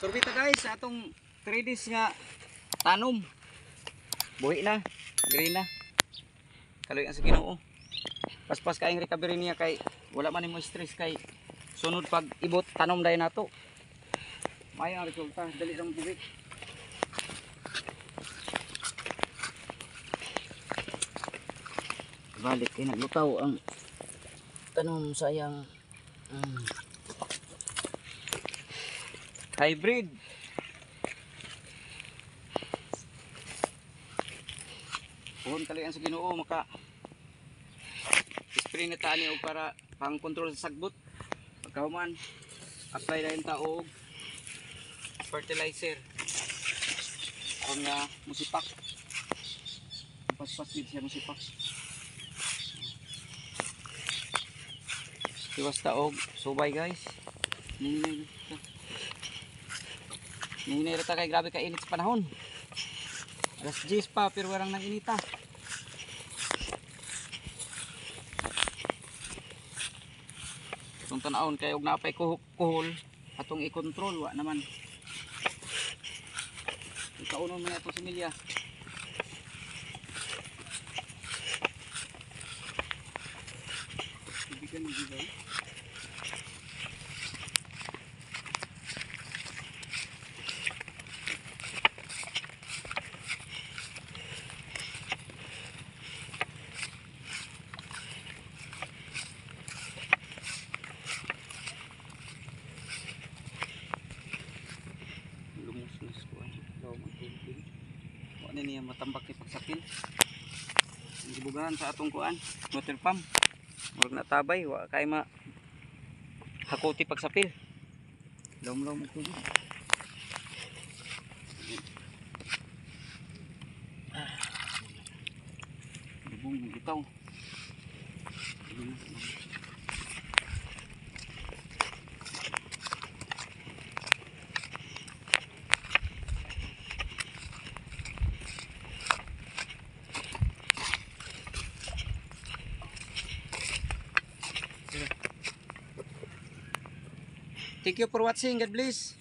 Sorbita guys sa atong 3 days nga tanom. Buhi na, green na. Kaloy ang sa Ginoo. Paspas kaayong recovery niya kay wala man mo stress kay sunod pag ibot tanom dai nato. Mayo ang resulta, dali lang buhi. Balik kay naglutaw ang tanom sayang hybrid. Puhon kali ang sa Ginoo maka spray na tani og para pang control sa sagbot. Pagkahuman apply na yung taog fertilizer kung nga musipak. Paspas din siya musipak. Iwas taog subay guys. Nihinay rata kay grabe ka init sa panahon. Alas 10 pa pero warang nang inita. Itong tanawon kay og napay kuhol atong i-control wa naman. Ikaunon mo na ito similya. Ibigan mo dito. Ano niya matambak ni pagsapil. Ang gibugahan sa atong kuan, water pump. Murag na tabay, wa kay ma hakuti pagsapil. Laom-laom mo tubig. Bubong bitaw. Thank you for watching. God bless.